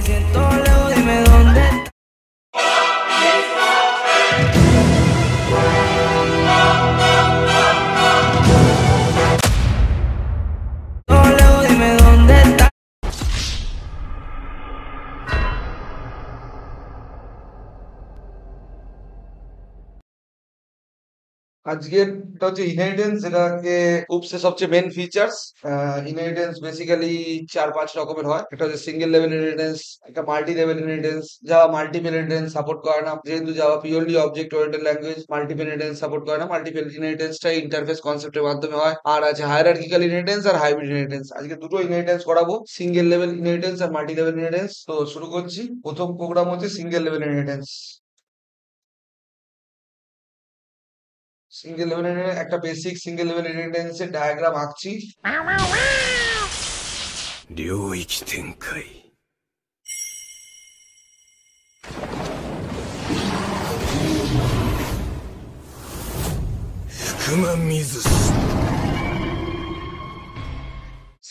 siento lejos, dime dónde estás. Lejos, dime dónde estás. আজকের এটা হচ্ছে ইনহেরিটেন্স, যেটাকে উপসে সবচেয়ে মেন ফিচার্স। ইনহেরিটেন্স বেসিক্যালি 4-5 রকমের হয়। এটা হচ্ছে সিঙ্গেল লেভেল ইনহেরিটেন্স, একটা multi level inheritance. Java multiple inheritance support করে না, যেহেতু Java purely object oriented language. Multiple inheritance support করে না। মাল্টিপল ইনহেরিটেন্সটা ইন্টারফেস কনসেপ্টের মাধ্যমে হয়। আর আছে হায়ারার্কিক্যাল ইনহেরিটেন্স আর হাইব্রিড ইনহেরিটেন্স। আজকে দুটো ইনহেরিটেন্স করাবো, সিঙ্গেল লেভেল ইনহেরিটেন্স আর মাল্টি লেভেল ইনহেরিটেন্স। তো শুরু করছি। প্রথম প্রোগ্রাম হচ্ছে single level inheritance. Single level একটা বেসিক সিঙ্গেল লেভেল ইনহেরিটেন্সের ডায়াগ্রাম আঁকছি। 領域展開福間水す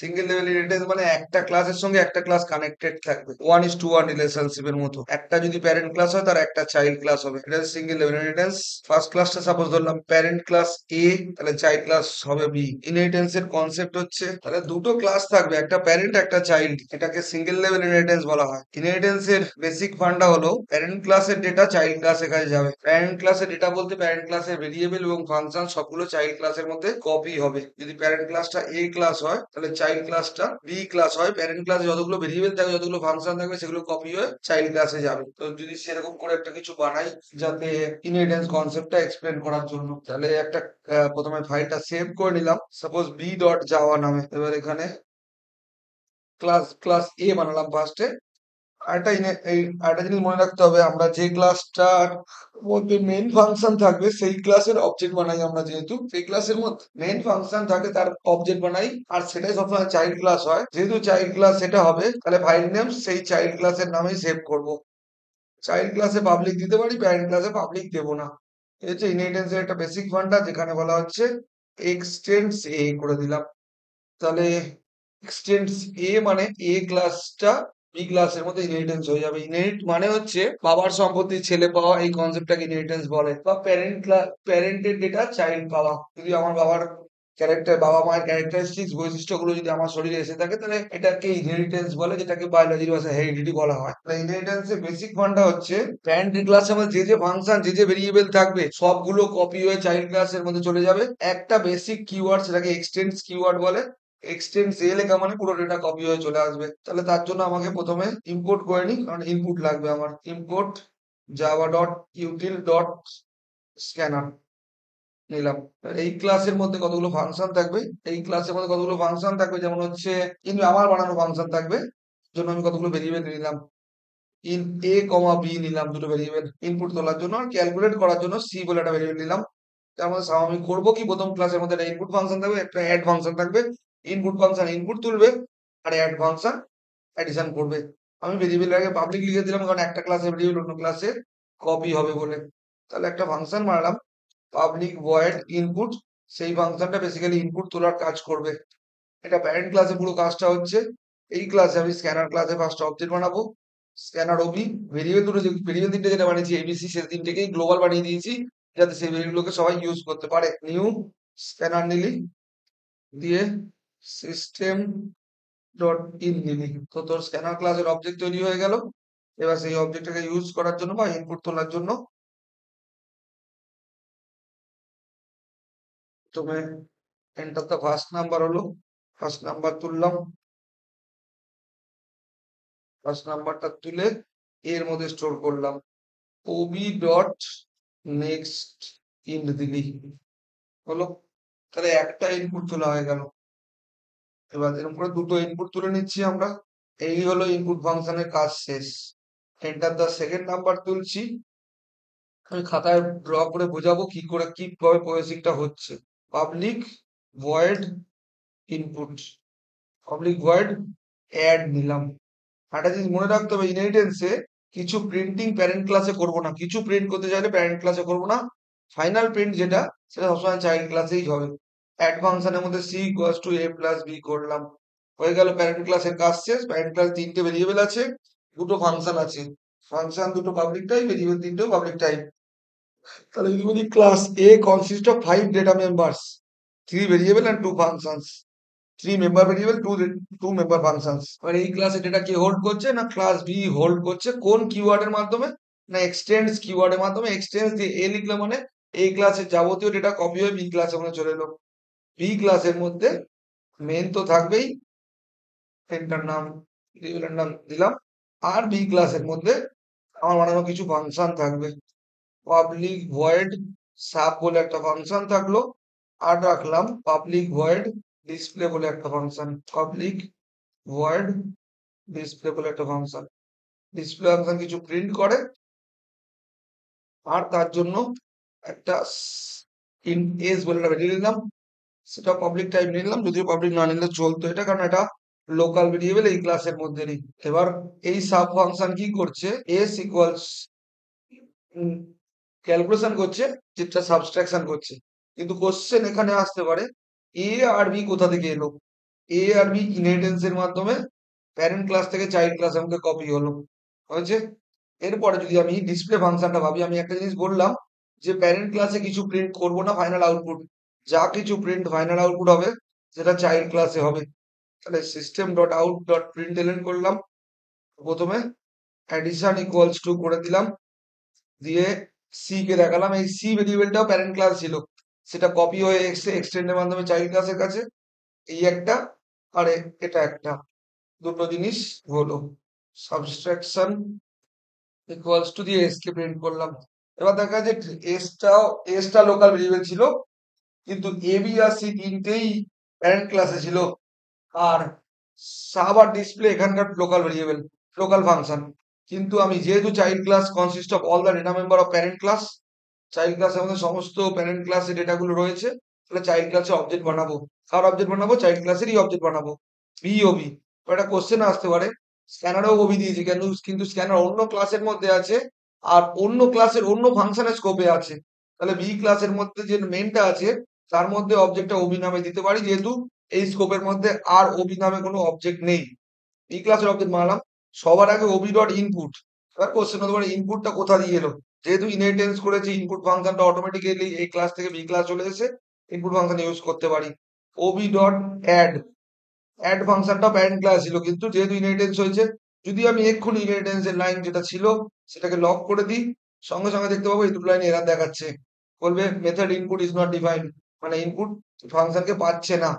সিঙ্গেল লেভেল ইনহেরিটেন্স মানে একটা ক্লাসের সঙ্গে একটা ক্লাস কানেক্টেড থাকবে, 1:1 রিলেশনশিপের মতো। একটা যদি প্যারেন্ট ক্লাস হয়, তার একটা চাইল্ড ক্লাস হবে। এটা হচ্ছে সিঙ্গেল লেভেল ইনহেরিটেন্স। ফার্স্ট ক্লাসটা সাপোজ ধরলাম প্যারেন্ট ক্লাস এ, তাহলে চাইল্ড ক্লাস হবে বি। ইনহেরিটেন্স এর কনসেপ্ট হচ্ছে তাহলে দুটো ক্লাস থাকবে, একটা প্যারেন্ট একটা চাইল্ড। এটাকে সিঙ্গেল লেভেল ইনহেরিটেন্স বলা হয়। ইনহেরিটেন্স এর বেসিক ফান্ডা হলো প্যারেন্ট ক্লাসের ডেটা চাইল্ড ক্লাসের কাছে যাবে। প্যারেন্ট ক্লাসের ডেটা বলতে প্যারেন্ট ক্লাসের ভেরিয়েবল এবং ফাংশন সবগুলো চাইল্ড ক্লাসের মধ্যে কপি হবে। যদি প্যারেন্ট ক্লাসটা এ ক্লাস হয়, তাহলে চাইল্ড ক্লাসটা বি ক্লাস হয়। প্যারেন্ট ক্লাসে যতগুলো ভেরিয়েবল থাকবে, যতগুলো ফাংশন থাকবে, সেগুলো কপি হয়ে চাইল্ড ক্লাসে যাবে। তো যদি সেরকম করে একটা কিছু বানাই, যাতে ইনহেরিটেন্স কনসেপ্টটা এক্সপ্লেন করার জন্য, তাহলে একটা প্রথমে ফাইলটা সেভ করে নিলাম, সাপোজ বি ডট জাভা নামে। এবার এখানে ক্লাস এ বানালাম ফার্স্টে। আরেকটা জিনিস মনে রাখতে হবে, আমরা যে ক্লাসটার মধ্যে মেইন ফাংশন থাকবে সেই ক্লাসের অবজেক্ট বানাই আমরা। যেহেতু সেই ক্লাসের মধ্যে মেইন ফাংশন থাকে, তার অবজেক্ট বানাই। আর সেটাই সবসময় চাইল্ড ক্লাস হয়। যেহেতু চাইল্ড ক্লাস সেটা হবে, তাহলে ফাইল নেম সেই চাইল্ড ক্লাসের নামেই সেভ করব। চাইল্ড ক্লাসে পাবলিক দিতে পারি, প্যারেন্ট ক্লাসে পাবলিক দেবো না। এই হচ্ছে ইনহেরিটেন্সের একটা বেসিক ফান্ডা, যেখানে বলা হচ্ছে এক্সটেন্ডস এ করে দিলাম। তাহলে এক্সটেন্ডস এ মানে এ ক্লাসটা বি ক্লাসের মধ্যে ইনহেরিটেন্স হয়ে যাবে। ইনহেরিট মানে হচ্ছে বাবার সম্পত্তি ছেলে পাওয়া, এই কনসেপ্টটাকে ইনহেরিটেন্স বলে। বা প্যারেন্টের ডেটা চাইল্ড পাওয়া। যদি আমার বাবার ক্যারেক্টার, বাবা মায়ের ক্যারেক্টারিস্টিক্স বৈশিষ্ট্যগুলো যদি আমার শরীরে এসে থাকে, তাহলে এটাকে ইনহেরিটেন্স বলে, যেটাকে বায়োলজির ভাষায় হেরিডিটি বলা হয়। ইনহেরিটেন্সের বেসিক ফান্ডা হচ্ছে প্যারেন্ট ক্লাসের মধ্যে যে যে ফাংশন, যে যে ভেরিয়েবল থাকবে, সবগুলো কপি হয়ে চাইল্ড ক্লাসের মধ্যে চলে যাবে। একটা বেসিক কিওয়ার্ড, সেটাকে এক্সটেন্স কিওয়ার্ড বলে। এক্সটেন্স এ লেখা মানে পুরো ডেটা কপি হয়ে চলে আসবে। তাহলে তার জন্য আমাকে প্রথমে ইম্পোর্ট করে নিই, কারণ ইনপুট লাগবে আমার। Import Java dot util dot scanner নিলাম। এই ক্লাসের মধ্যে কতগুলো ফাংশন থাকবে, এই ক্লাসের মধ্যে কতগুলো ফাংশন থাকবে, যেমন হচ্ছে কিন্তু আমার বানানো ফাংশন থাকবে, জন্য আমি কতগুলো ভেরিয়েবল নিলাম। ইন এ কমা বি নিলাম, দুটো ভেরিয়েবল ইনপুট তোলার জন্য। আর ক্যালকুলেট করার জন্য সি বলে একটা ভেরিয়েবল নিলাম। তার মধ্যে স্বাভাবিক করবো কি, প্রথম ক্লাসের মধ্যে একটা ইনপুট ফাংশন থাকবে, একটা অ্যাড ফাংশন থাকবে। ইনপুট ফাংশন ইনপুট তুলবে, আর অ্যাড ফাংশন অ্যাডিশন করবে। আমি ভেরিয়েবল আগে পাবলিক লিখে দিলাম, কারণ একটা ক্লাসে ভেরিয়েবল অন্য ক্লাসে কপি হবে বলে। তাহলে একটা ফাংশন বানালাম, পাবলিক ভয়েড ইনপুট। সেই ফাংশনটা বেসিক্যালি ইনপুট তোলার কাজ করবে। এটা প্যারেন্ট ক্লাসে পুরো কাজটা হচ্ছে। এই ক্লাসে আমি স্ক্যানার ক্লাসে ফার্স্ট অবজেক্ট বানাবো, স্ক্যানার ওবি। ভেরিয়েবল তিনটে যেটা বানিয়েছি এবিসি, সে তিনটেকেই গ্লোবাল বানিয়ে দিয়েছি, যাতে সেই ভেরিয়েবলগুলোকে সবাই ইউজ করতে পারে। নিউ স্ক্যানার নিলি, দিয়ে সিস্টেম ডট ইন নিলি, তো তোর স্ক্যানার ক্লাসের অবজেক্ট তৈরি হয়ে গেল। এবার সেই অবজেক্টটাকে ইউজ করার জন্য বা ইনপুট তোলার জন্য তুমি এন্টার দ্য ফার্স্ট নাম্বার হলো, ফার্স্ট নাম্বার তুললাম। ফার্স্ট নাম্বারটা তুলে এর মধ্যে স্টোর করলাম। ওবি ডট নেক্সট ইন্ট দিলি, হলো। তাহলে একটা ইনপুট তোলা হয়ে গেল। এবার এরকম করে দুটো ইনপুট তুলে নিচ্ছি আমরা। এই হলো ইনপুট ফাংশনের কাজ শেষ। এন্টার দ্য সেকেন্ড নাম্বার তুলছি। আমি খাতায় ড্র করে বোঝাবো কি করে কিভাবে প্রসেসিংটা হচ্ছে। Public void input, public void add নিলাম। একটা জিনিস মনে রাখতে হবে, ইনহেরিটেন্সে কিছু প্রিন্টিং প্যারেন্ট ক্লাসে করবো না। কিছু প্রিন্ট করতে চাইলে প্যারেন্ট ক্লাসে করবো না। ফাইনাল প্রিন্ট যেটা, সেটা সবসময় চাইল্ড ক্লাসেই হবে। অ্যাড ফাংশনের মধ্যে C equals to A plus B করলাম, হয়ে গেল প্যারেন্ট ক্লাসের কাজ শেষ। প্যারেন্ট ক্লাস তিনটে ভেরিয়েবল আছে, দুটো ফাংশন আছে, ফাংশন দুটো পাবলিক টাইপ, ভেরিয়েবল তিনটেও পাবলিক টাইপ। তাহলে যদি বলি class A consist of 5 data members, 3 variable and 2 functions, 3 member variable, 2 member functions. মানে এই ক্লাসে ডেটা কে হোল্ড করছে না ক্লাস বি হোল্ড করছে, কোন কিওয়ার্ডের মাধ্যমে না এক্সটেন্ডস কিওয়ার্ডের মাধ্যমে। এক্সটেন্স দিয়ে এ লিখলাম মানে এই ক্লাসের যাবতীয় ডেটা কপি হয়ে বি ক্লাসে মানে চলে এলো। বি ক্লাসের মধ্যে মেন তো থাকবেই, এটার নাম ভেরিয়েবলের নাম দিলাম, আর বি ক্লাসের মধ্যে আমার বানানো কিছু ফাংশন থাকবে। পাবলিক ভয়েড সাব বলে একটা ফাংশন থাকলো, আর রাখলাম পাবলিক ভয়েড ডিসপ্লে বলে একটা ফাংশন। পাবলিক ভয়েড ডিসপ্লে বলে একটা ফাংশন, ডিসপ্লে ফাংশন কিছু প্রিন্ট করে, আর তার জন্য একটা এস বলে একটা ভেরিয়েবল নিলাম, সেটা পাবলিক টাইপ নিলাম, যদিও পাবলিক না নিলে চলতো এটা, কারণ এটা লোকাল ভেরিয়েবল এই ক্লাসের মধ্যে নেই। এবার এই সাব ফাংশন কি করছে, এস ইকুয়ালস ক্যালকুলেশন করছে, যেটা সাবস্ট্রাকশন করছে। কিন্তু কোশ্চেন এখানে আসতে পারে এ আর বি কোথা থেকে এলো। এ আর বি ইনহেরিটেন্স এর মাধ্যমে প্যারেন্ট ক্লাস থেকে চাইল্ড ক্লাসের মধ্যে কপি হলো, হয়েছে। এরপরে যদি আমি ডিসপ্লে ফাংশনটা ভাবি, আমি একটা জিনিস বললাম যে প্যারেন্ট ক্লাসে কিছু প্রিন্ট করবো না, ফাইনাল আউটপুট যা কিছু প্রিন্ট ফাইনাল আউটপুট হবে সেটা চাইল্ড ক্লাসে হবে। তাহলে সিস্টেম ডট আউট ডট প্রিন্টএলএন করলাম, প্রথমে অ্যাডিশন ইকুয়ালস টু করে দিলাম, দিয়ে সি কে দেখালাম। এই সি ভেরিয়েবলটাও প্যারেন্ট ক্লাস ছিল, সেটা কপি হয়ে এসে এক্সটেন্ডের মাধ্যমে চাইল্ড ক্লাসের কাছে। এই একটা আর এটা একটা, দুটো জিনিস হলো। সাবস্ট্রাকশন ইকুয়ালস টু দিয়ে এস কে প্রিন্ট করলাম। এবার দেখা যায় এসটা লোকাল ভেরিয়েবল ছিল, কিন্তু এ বি আর সি তিনটেই প্যারেন্ট ক্লাসে ছিল, আর সাব আর ডিসপ্লে এখানকার লোকাল ভেরিয়েবল, লোকাল ফাংশন। কিন্তু আমি যেহেতু child class consist of all the data member of parent class, child ক্লাসের মধ্যে সমস্ত প্যারেন্ট ক্লাসের ডেটাগুলো রয়েছে, তাহলে চাইল্ড ক্লাসে অবজেক্ট বানাবো। কার অবজেক্ট বানাবো? চাইল্ড ক্লাসেরই অবজেক্ট বানাবো, বি ওবি। একটা কোশ্চেন আসতে পারে, স্ক্যানারও ওবি দিয়েছে কেন, কিন্তু স্ক্যানার অন্য ক্লাসের মধ্যে আছে আর অন্য ক্লাসের অন্য ফাংশনের স্কোপে আছে। তাহলে বি ক্লাসের মধ্যে যে মেনটা আছে তার মধ্যে অবজেক্টটা ওবি নামে দিতে পারি, যেহেতু এই স্কোপের মধ্যে আর ওবি নামে কোনো অবজেক্ট নেই। বি ক্লাসের অবজেক্ট বানালাম, সবার আগে ওবি ডট ইনপুট। এবার কোশ্চেন হতে পারে ইনপুটটা কোথা দিয়ে এলো, যেহেতু ইনহেরিটেন্স করেছি ইনপুট ফাংশনটা অটোমেটিক্যালি এই ক্লাস থেকে বি ক্লাস চলে এসে ইনপুট ফাংশন ইউজ করতে পারি। ওবি ডট অ্যাড, অ্যাড ফাংশনটা প্যারেন্ট ক্লাস ছিল, কিন্তু যেহেতু ইনহেরিটেন্স হয়েছে, যদি আমি এক্ষুনি ইনহেরিটেন্স এর লাইন যেটা ছিল সেটাকে লক করে দিই, সঙ্গে সঙ্গে দেখতে পাবো এই দুটো লাইন এরার দেখাচ্ছে, বলবে method input is not defined, মানে ইনপুট ফাংশনকে পাচ্ছে না।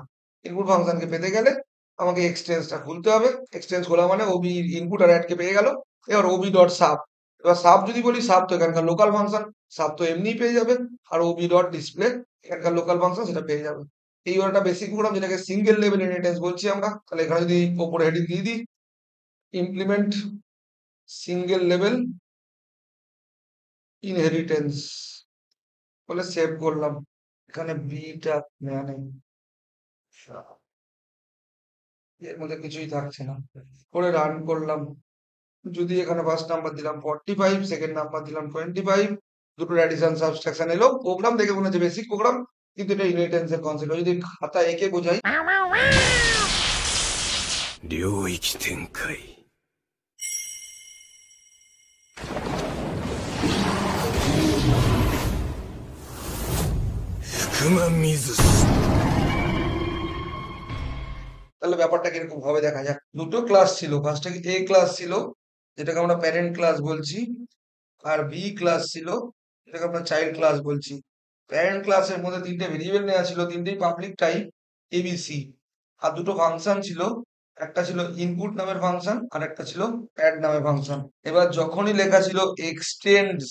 ইনপুট ফাংশনকে পেতে গেলে আমাকে এক্সটেন্সটা খুলতে হবে, এক্সটেন্স খোলা মানে ওবি ইনপুট আর অ্যাড কে পেয়ে গেল। এবার ওবি ডট সাব, এবার সাব যদি বলি, সাব তো এখানকার লোকাল ফাংশন, সাব তো এমনিই পেয়ে যাবে, আর ওবি ডট ডিসপ্লে এখানকার লোকাল ফাংশন, সেটা পেয়ে যাবে। এই একটা বেসিক প্রোগ্রাম, যেটাকে সিঙ্গেল লেভেল ইনহেরিটেন্স বলছি আমরা। তাহলে এখানে যদি ওপরে হেডিং দিয়ে দিই ইমপ্লিমেন্ট সিঙ্গেল লেভেল ইনহেরিটেন্স বলে সেভ করলাম, এখানে বিটা নেওয়া নেই, এর মধ্যে কিছুই থাকছে না, করে রান করলাম। যদি এখানে ফার্স্ট নাম্বার দিলাম 45, সেকেন্ড নাম্বার দিলাম 25, দুটোর অ্যাডিশন সাবট্রাকশন এলো। প্রোগ্রাম দেখে মনে হচ্ছে বেসিক প্রোগ্রাম, কিন্তু এটা ইনহেরিটেন্স এর কনসেপ্ট। যদি খাতা এঁকে বোঝাই, 領域展開福間水す তাহলে ব্যাপারটা কিরকম ভাবে দেখা যাক। দুটো ক্লাস ছিল, ফার্স্টে এ ক্লাস ছিল যেটাকে আমরা প্যারেন্ট ক্লাস বলছি, আর বি ক্লাস ছিল যেটাকে আমরা চাইল্ড ক্লাস বলছি। প্যারেন্ট ক্লাসের মধ্যে তিনটে ভেরিয়েবল নেওয়া ছিল, তিনটেই পাবলিক টাইপ এবিসি, আর দুটো ফাংশন ছিল, একটা ছিল ইনপুট নামের ফাংশন আর একটা ছিল অ্যাড নামের ফাংশন। এবার যখনই লেখা ছিল এক্সটেন্ডস,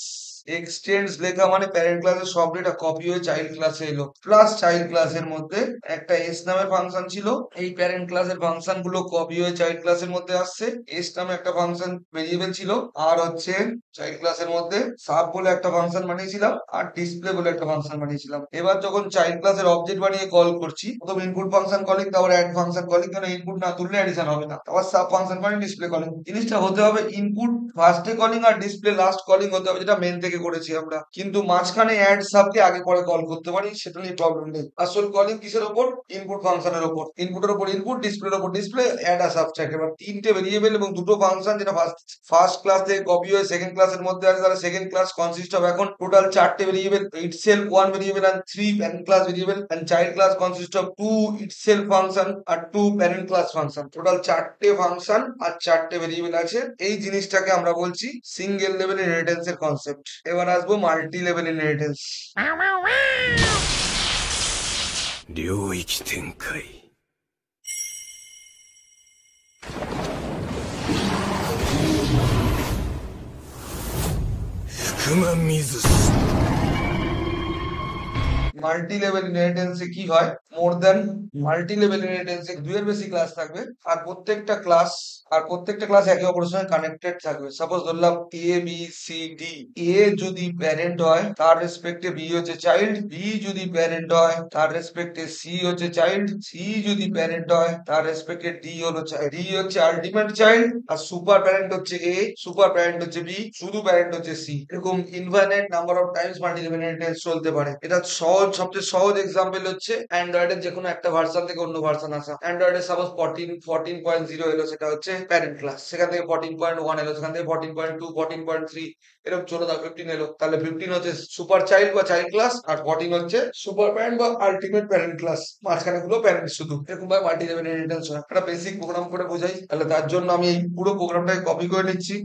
এক্সটেন্ডস লেখা মানে প্যারেন্ট ক্লাসের সব ডেটা কপি হয়ে চাইল্ড ক্লাসে এলো। প্লাস চাইল্ড ক্লাসের মধ্যে একটা এস নামের ফাংশন ছিল, এই প্যারেন্ট ক্লাসের ফাংশন গুলো কপি হয়ে চাইল্ড ক্লাসের মধ্যে আসছে। এস নামে একটা ফাংশন ভেরিয়েবল ছিল, আর হচ্ছে চাইল্ড ক্লাসের মধ্যে সাব বলে একটা ফাংশন বানিয়েছিলাম, আর ডিসপ্লে বলে একটা ফাংশন বানিয়েছিলাম। এবার যখন চাইল্ড ক্লাসের অবজেক্ট বানিয়ে কল করছি, প্রথম ইনপুট ফাংশন কলিং, তারপর অ্যাড ফাংশন কলিং, কারণ ইনপুট না তুললে অ্যাডিশন হবে না, তারপর sub function calling, display calling. জিনিসটা হতে হবে ইনপুট ফার্স্টে কলিং আর ডিসপ্লে লাস্ট কলিং হতে হবে, যেটা মেন থেকে থেকে করেছি আমরা, কিন্তু মাঝখানে অ্যাড সাবকে আগে পরে কল করতে পারি, সেটা নিয়ে প্রবলেম নেই। আসল কলিং কিসের ওপর? ইনপুট ফাংশনের ওপর, ইনপুটের ওপর ইনপুট, ডিসপ্লের ওপর ডিসপ্লে, অ্যাড আর সাবট্রাক্ট। এবার তিনটে ভেরিয়েবল এবং দুটো ফাংশন, যেটা ফার্স্ট ক্লাস থেকে কপি হয়ে সেকেন্ড ক্লাসের মধ্যে আছে, তাহলে সেকেন্ড ক্লাস কনসিস্ট অফ এখন টোটাল 4টে variable, itself 1 variable and 3 parent class variable, and child class consists of 2 itself function আর 2 parent class ফাংশন। টোটাল 4টে ফাংশন আর 4টে ভেরিয়েবল আছে। এই জিনিসটাকে আমরা বলছি সিঙ্গেল লেভেল ইনহেরিটেন্স এর কনসেপ্ট। এবার আসবো multi level inheritance. 領域展開 福間水す multi level ইনহেরিটেন্সে কি হয়? মোর দেন মাল্টি লেভেল ইনহেরিটেন্সে দুইয়ের বেশি ক্লাস থাকবে, আর প্রত্যেকটা ক্লাস একে অপরের সঙ্গে কানেক্টেড থাকবে। সাপোজ ধরলাম এ বি সি ডি, এ যদি প্যারেন্ট হয় তার রেসপেক্টে বি হচ্ছে চাইল্ড, বি যদি প্যারেন্ট হয় তার রেসপেক্টে সি হচ্ছে চাইল্ড, সি যদি প্যারেন্ট হয় তার রেসপেক্টে ডি হলো চাইল্ড, ডি হচ্ছে আলটিমেট চাইল্ড, আর সুপার প্যারেন্ট হচ্ছে এ, সুপার প্যারেন্ট হচ্ছে বি, শুধু প্যারেন্ট হচ্ছে সি। এরকম infinite number of Times multi level inheritance চলতে পারে। এটা সবচেয়ে সহজ এক্সাম্পল হচ্ছে অ্যান্ড্রয়েডের যে কোনো একটা ভার্সন থেকে অন্য ভার্সন আসা। অ্যান্ড্রয়েডের সাপোজ 14.0 এলো, সেটা হচ্ছে প্যারেন্ট ক্লাস, সেখান থেকে 14.1 এলো, সেখান থেকে 14.2, 14.3, এরকম চলে দাও 15 এলো, তাহলে 15 হচ্ছে সুপার চাইল্ড বা চাইল্ড ক্লাস, আর 14 হচ্ছে সুপার প্যারেন্ট বা আলটিমেট প্যারেন্ট ক্লাস, মাঝখানে গুলো প্যারেন্ট শুধু। এরকম ভাবে মাল্টি লেভেল ইনহেরিটেন্স হয়। একটা বেসিক প্রোগ্রাম করে বোঝাই, তাহলে তার জন্য আমি এই পুরো প্রোগ্রামটাকে কপি করে নিচ্ছি।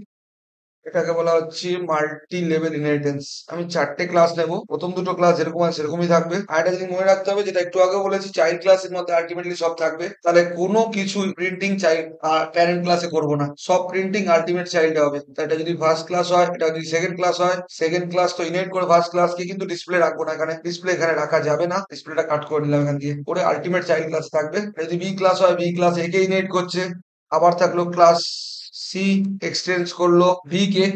এটাকে বলা হচ্ছে মাল্টি লেভেল ইনহেরিটেন্স। আমি 4টে ক্লাস নেব, প্রথম দুটো ক্লাস যেরকম আছে সেরকমই থাকবে। আর একটা জিনিস মনে রাখতে হবে, যেটা একটু আগে বলেছি, চাইল্ড ক্লাসের মধ্যে আলটিমেটলি সব থাকবে, তাহলে কোনো কিছু প্রিন্টিং চাইল্ড প্যারেন্ট ক্লাসে করবো না, সব প্রিন্টিং আলটিমেট চাইল্ডে হবে। তাই এটা যদি ফার্স্ট ক্লাস হয়, এটা যদি সেকেন্ড ক্লাস হয়, সেকেন্ড ক্লাস তো ইনহেরিট করে ফার্স্ট ক্লাসকে, কিন্তু ডিসপ্লে রাখবো না এখানে, ডিসপ্লে এখানে রাখা যাবে না, ডিসপ্লেটা কাট করে নিলাম এখান দিয়ে, করে আলটিমেট চাইল্ড ক্লাস থাকবে। যদি বি ক্লাস হয়, বি ক্লাস একে ইনহেরিট করছে, আবার থাকলো ক্লাস সি এক্সটেন্স করলো বি কে,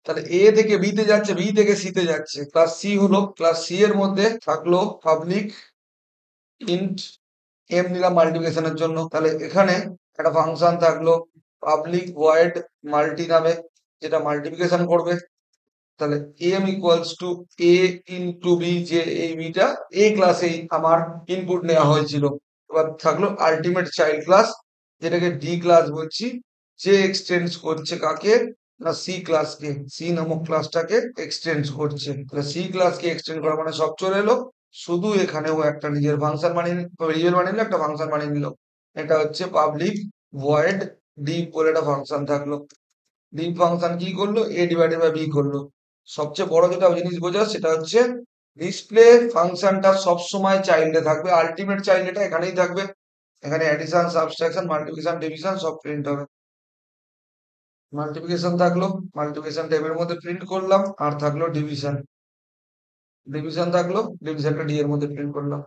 তাহলে এ থেকে বি তে যাচ্ছে, বি থেকে সি তে যাচ্ছে। ক্লাস সি হলো, ক্লাস সি এর মধ্যে থাকলো পাবলিক ইন্ট এম নিলাম মাল্টিপ্লিকেশনের জন্য, তাহলে এখানে একটা ফাংশন থাকলো পাবলিক ভয়েড মাল্টি নামে, যেটা মাল্টিপ্লিকেশন করবে। তাহলে M equals to A into B, যে এই বিটা এ ক্লাসেই আমার ইনপুট নেওয়া হয়েছিল। এবার থাকলো আলটিমেট চাইল্ড ক্লাস, যেটাকে ডি ক্লাস বলছি, যে এক্সটেন্স করছে কাকে না সি ক্লাসকে, সি নামক ক্লাসটাকে এক্সটেন্ড করছে। তাহলে সি ক্লাসকে এক্সটেন্ড করা মানে সব চলে এলো, শুধু এখানেও একটা নিজের ফাংশন বানিয়ে ভেরিয়েবল বানিয়ে নিল, একটা ফাংশন বানিয়ে নিল। এটা হচ্ছে পাবলিক ভয়েড ডিপ বলে একটা ফাংশন থাকলো। ডিপ ফাংশন কি করলো? এ ডিভাইডেড বাই বি করলো। সবচেয়ে বড় যেটা জিনিস বোঝা, সেটা হচ্ছে ডিসপ্লে ফাংশনটা সবসময় চাইল্ডে থাকবে, আলটিমেট চাইল্ড এটা এখানেই থাকবে। এখানে অ্যাডিশন, সাবট্রাকশন, মাল্টিপ্লিকেশন, ডিভিশন সব প্রিন্ট হবে। মাল্টিপ্লিকেশন থাকলো, মাল্টিপ্লিকেশন টেবিলের মধ্যে প্রিন্ট করলাম, আর থাকলো ডিভিশন, ডিভিশন থাকলো, ডিভিশনটা ডি এর মধ্যে প্রিন্ট করলাম,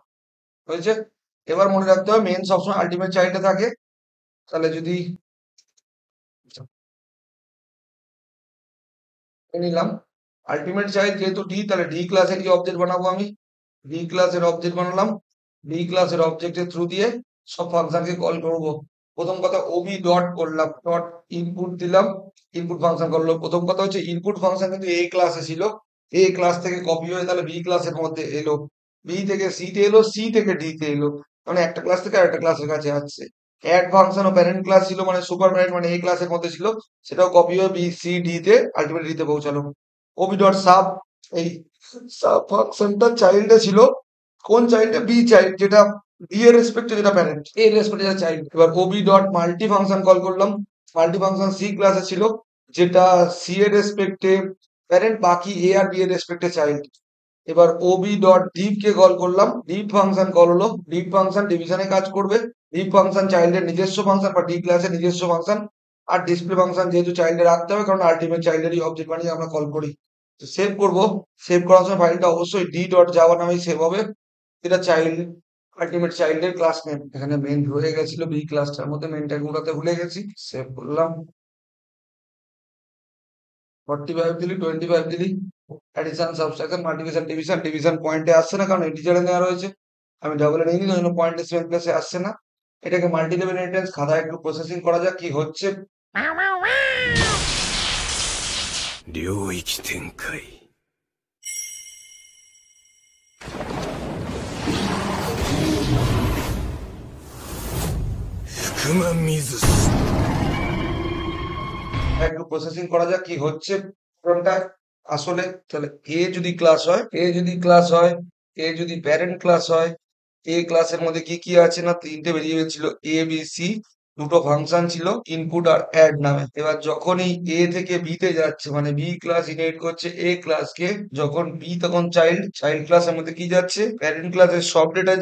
হয়েছে। এবার মনে রাখতে হবে মেন সবসময় আলটিমেট চাইল্ডে থাকে। তাহলে যদি নিলাম আলটিমেট চাইল্ড যেহেতু ডি, তাহলে ডি ক্লাসের অবজেক্ট বানাবো আমি, ডি ক্লাসের অবজেক্ট বানালাম, ডি ক্লাসের অবজেক্টের থ্রু দিয়ে সব ফাংশনকে কল করব। প্রথম কথা ওবি ডট করলাম, ডট ইনপুট দিলাম, ইনপুট ফাংশন করলো। প্রথম কথা হচ্ছে ইনপুট ফাংশন কিন্তু এ ক্লাসে ছিল, এ ক্লাস থেকে কপি হয়ে তাহলে বি ক্লাসের মধ্যে এলো, বি থেকে সি তে এলো, সি থেকে ডি তে এলো, মানে একটা ক্লাস থেকে আরেকটা ক্লাসের কাছে আসছে। অ্যাড ফাংশন ও প্যারেন্ট ক্লাস ছিল, মানে সুপার প্যারেন্ট মানে এ ক্লাসের মধ্যে ছিল, সেটাও কপি হয়ে বি সি ডি তে আলটিমেট ডি তে পৌঁছালো। ওবি ডট সাব, এই সাব ফাংশনটা চাইল্ডে ছিল, কোন চাইল্ডে? বি চাইল্ড, যেটা বি এর রেসপেক্টে যেটা প্যারেন্ট, এ এর রেসপেক্টে যেটা চাইল্ড। এবার ob dot multi function call করলাম, মাল্টি ফাংশন সি ক্লাসে ছিল, যেটা সি এর রেসপেক্টে প্যারেন্ট, বাকি এ আর বি এর রেসপেক্টে চাইল্ড। এবার ওবি ডট ডিপ কে কল করলাম, ডিপ ফাংশন কল হলো, ডিপ ফাংশন ডিভিশনে কাজ করবে, ডিপ ফাংশন চাইল্ডের নিজস্ব ফাংশন বা ডি ক্লাসের নিজস্ব ফাংশন, আর ডিসপ্লে ফাংশন যেহেতু চাইল্ডে রাখতে হবে, কারণ আলটিমেট চাইল্ডেরই অবজেক্ট বানিয়ে আমরা কল করি। সেভ করব, সেভ করার সময় ফাইলটা অবশ্যই ডি ডট জাভা নামেই সেভ হবে, যেটা চাইল্ড আলটিমেট চাইল্ডের ক্লাস নেম। এখানে মেন হয়ে গেছিল বি ক্লাসটার মধ্যে, মেনটাকে উঠাতে ভুলে গেছি, সেভ করলাম। 45 দিলি, 25 দিলি, addition, subtraction, multiplication, division, division পয়েন্টে আসছে না, কারণ ইন্টিজারে নেওয়া রয়েছে, আমি ডাবলে নিয়ে নিই, ওই জন্য পয়েন্ট ডেসিমাল প্লেসে আসছে না। এটাকে মাল্টি লেভেল ইনহেরিটেন্স খাতায় একটু প্রসেসিং করা যাক কি হচ্ছে। 領域展開熊水す একটু প্রসেসিং করা যাক কি হচ্ছে কোনটা আসলে। তাহলে এ যদি ক্লাস হয়, এ যদি প্যারেন্ট ক্লাস হয়, এ ক্লাসের মধ্যে কি কি আছে না তিনটে ভেরিয়েবল ছিল এ বি সি, দুটো ফাংশন ছিল ইনপুট আর অ্যাড নামে। এবার যখনই এ থেকে বি তে যাচ্ছে মানে বি ক্লাস ইনহেরিট করছে এ ক্লাসকে, যখন বি তখন চাইল্ড ক্লাসের মধ্যে কি যাচ্ছে, প্যারেন্ট ক্লাসের সব ডেটা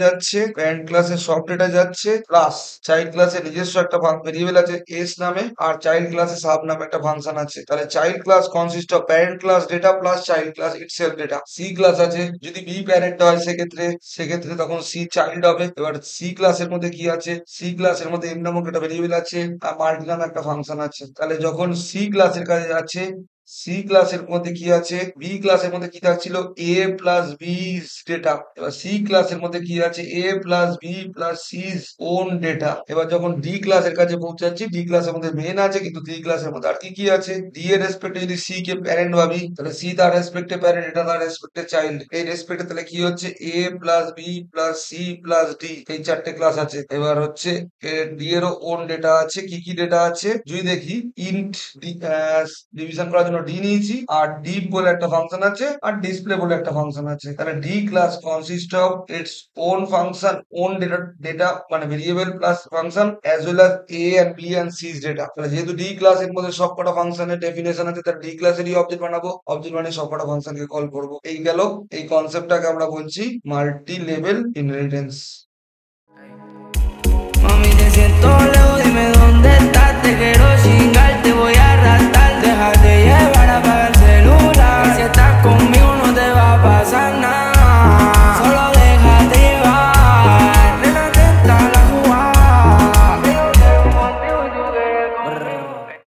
যাচ্ছে, প্লাস চাইল্ড ক্লাসের নিজস্ব একটা ভেরিয়েবল আছে এস নামে, আর চাইল্ড ক্লাসে সাব নামে একটা ফাংশন আছে। তাহলে child class consist of parent class data plus child class itself data. C class আছে, যদি বি প্যারেন্ট হয় সেক্ষেত্রে তখন সি চাইল্ড হবে। এবার সি ক্লাসের মধ্যে কি আছে, সি ক্লাসের মধ্যে এম নামক একটা ভেরিয়েবল আছে আর মাল্টি নামে একটা ফাংশন আছে। তাহলে যখন সি ক্লাসের কাছে যাচ্ছে, সি ক্লাসের মধ্যে কি আছে, বি ক্লাসের মধ্যে কি থাকছিল এ প্লাস বি ডেটা। এবার সি ক্লাসের মধ্যে কি আছে A plus B plus C's own data. এবার যখন ডি ক্লাসের কাছে পৌঁছাচ্ছি, ডি ক্লাসের মধ্যে মেন আছে কিন্তু ডি ক্লাসের মধ্যে আর কি কি আছে, ডি এর রেসপেক্টে যদি সি কে প্যারেন্ট ভাবি তাহলে সি তার রেসপেক্টে প্যারেন্ট, এটা তার রেসপেক্টে চাইল্ড। এই রেসপেক্টে তাহলে কি হচ্ছে A plus B plus C plus D, এই চারটে ক্লাস আছে। এবার হচ্ছে ডি এরও ওন ডেটা আছে, কি কি ডেটা আছে যদি দেখি, ইন্ট ডিভিশন করার জন্য ডি নিয়েছি, আর ডিপ বলে একটা ফাংশন আছে, আর ডিসপ্লে বলে একটা ফাংশন আছে। তাহলে D class consist of its own function, own data মানে variable plus function as well as A and B and C's data. তাহলে যেহেতু ডি ক্লাসের মধ্যে সবকটা ফাংশনের ডেফিনেশন আছে, তাহলে ডি ক্লাসেরই অবজেক্ট বানাবো, অবজেক্ট মানে সবকটা ফাংশনকে কল করবো। এই গেল, এই কনসেপ্টটাকে আমরা বলছি মাল্টি লেভেল ইনহেরিটেন্স।